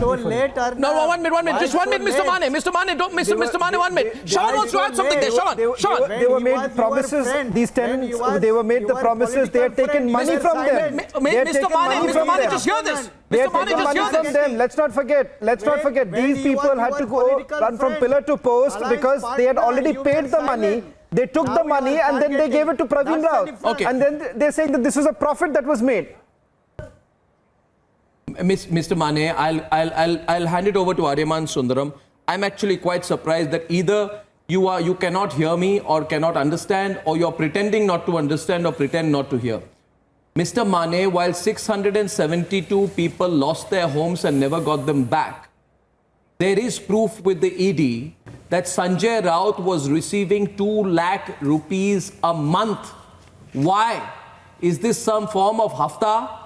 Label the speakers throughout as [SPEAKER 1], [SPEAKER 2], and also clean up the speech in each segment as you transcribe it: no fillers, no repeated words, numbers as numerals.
[SPEAKER 1] so late, Arnab?
[SPEAKER 2] No, 1 minute. Just 1 minute, Mr. Mane. Mr. Mane, don't, Mr. Mane, 1 minute. Shawan wants to add something there. Shawan.
[SPEAKER 3] They were made promises. These tenants, they were made the promises. They had taken money from them.
[SPEAKER 2] Mr. Mane, just hear this.
[SPEAKER 3] They had taken money from them. Let's not forget. These people had to go run from pillar to post because they had already paid the money. They took the money and then they gave it to Praveen Raut.
[SPEAKER 2] Okay.
[SPEAKER 3] And then they're saying that this was a profit that was made.
[SPEAKER 2] Mr. Mane, I'll hand it over to Aryama and Sundaram. I'm actually quite surprised that either you cannot hear me or cannot understand, or you're pretending not to understand or pretend not to hear. Mr. Mane, while 672 people lost their homes and never got them back, there is proof with the ED that Sanjay Raut was receiving 2 lakh rupees a month. Why? Is this some form of hafta?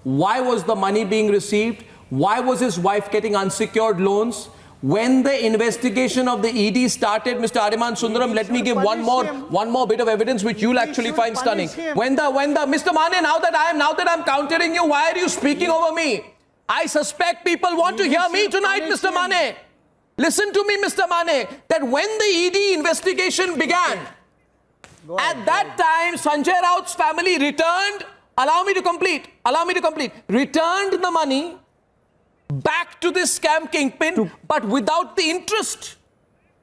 [SPEAKER 2] Why was the money being received? Why was his wife getting unsecured loans? When the investigation of the ED started, Mr. Aryama and Sundaram, let me give one more bit of evidence which you'll actually find stunning. When the Mr. Mane, now that I'm countering you, why are you speaking over me? I suspect people want to hear me tonight, Mr. Mane. Listen to me, Mr. Mane, that when the ED investigation began, at that time, Sanjay Raut's family returned. Allow me to complete. Returned the money back to this scam kingpin, but without the interest.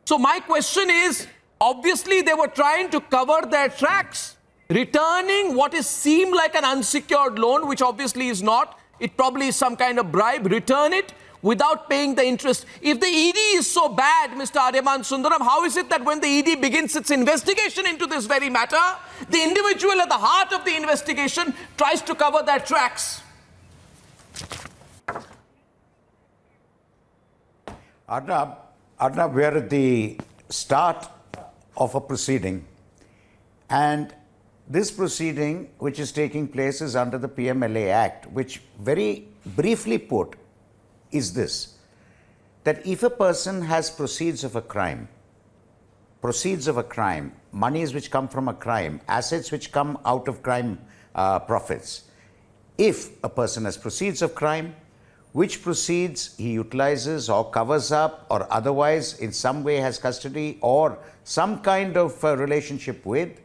[SPEAKER 2] So my question is, obviously they were trying to cover their tracks, returning what is seemed like an unsecured loan, which obviously is not. It probably is some kind of bribe. Return it without paying the interest. If the ED is so bad, Mr. Aryama and Sundaram, how is it that when the ED begins its investigation into this very matter, the individual at the heart of the investigation tries to cover their tracks?
[SPEAKER 4] Arnab, we are at the start of a proceeding, and this proceeding, which is taking place, is under the PMLA Act, which very briefly put is this, that if a person has proceeds of a crime, monies which come from a crime, assets which come out of crime profits, if a person has proceeds of crime, which proceeds he utilizes or covers up or otherwise in some way has custody or some kind of relationship with,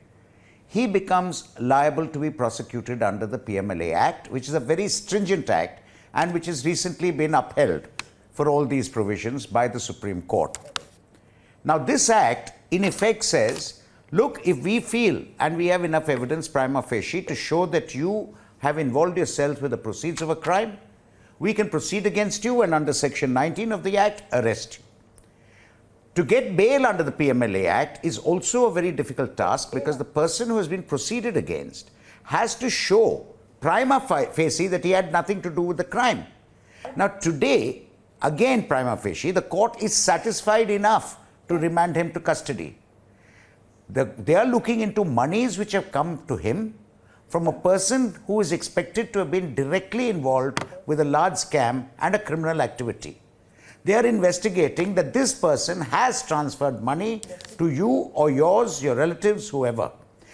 [SPEAKER 4] he becomes liable to be prosecuted under the PMLA Act, which is a very stringent act and which has recently been upheld for all these provisions by the Supreme Court. Now, this act in effect says, look, if we feel and we have enough evidence prima facie to show that you have involved yourself with the proceeds of a crime, we can proceed against you and under Section 19 of the Act, arrest you. To get bail under the PMLA Act is also a very difficult task because the person who has been proceeded against has to show prima facie that he had nothing to do with the crime. Now today, again prima facie, the court is satisfied enough to remand him to custody. They are looking into monies which have come to him from a person who is expected to have been directly involved with a large scam and a criminal activity. They are investigating that this person has transferred money to you or yours, your relatives, whoever.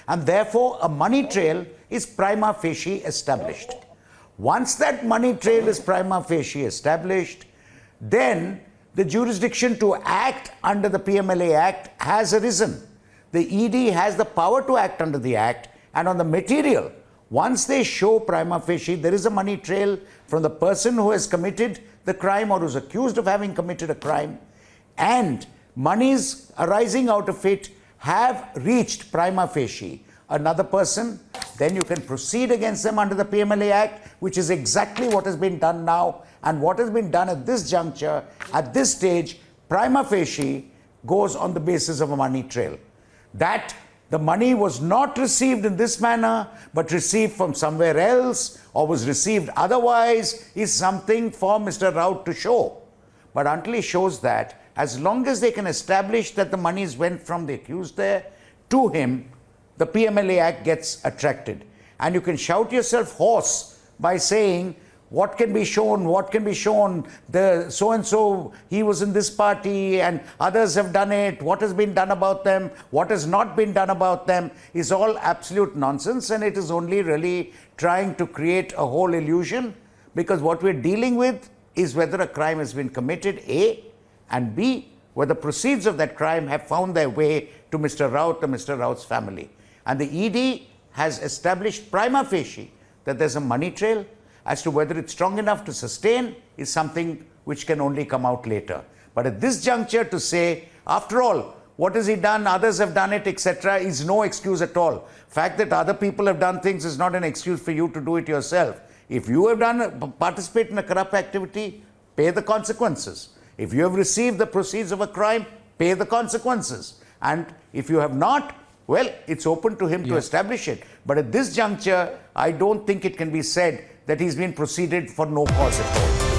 [SPEAKER 4] And therefore, a money trail is prima facie established. Once that money trail is prima facie established, then the jurisdiction to act under the PMLA Act has arisen. The ED has the power to act under the Act, and on the material, once they show prima facie there is a money trail from the person who has committed the crime or who's accused of having committed a crime, and monies arising out of it have reached prima facie another person, then you can proceed against them under the PMLA Act, which is exactly what has been done now. And what has been done at this juncture, at this stage, prima facie goes on the basis of a money trail. That the money was not received in this manner, but received from somewhere else, or was received otherwise, is something for Mr. Raut to show. But until he shows that, as long as they can establish that the monies went from the accused there to him, the PMLA Act gets attracted. And you can shout yourself hoarse by saying, what can be shown, the so-and-so, he was in this party and others have done it, what has been done about them, what has not been done about them, is all absolute nonsense, and it is only really trying to create a whole illusion, because what we're dealing with is whether a crime has been committed, A, and B, whether proceeds of that crime have found their way to Mr. Raut or Mr. Raut's family. And the ED has established prima facie that there's a money trail. As to whether it's strong enough to sustain is something which can only come out later. But at this juncture to say, after all, what has he done, others have done it, etc., is no excuse at all. Fact that other people have done things is not an excuse for you to do it yourself. If you have participate in a corrupt activity, pay the consequences. If you have received the proceeds of a crime, pay the consequences. And if you have not, well, it's open to him to establish it. But at this juncture, I don't think it can be said that he's been proceeded for no cause at all.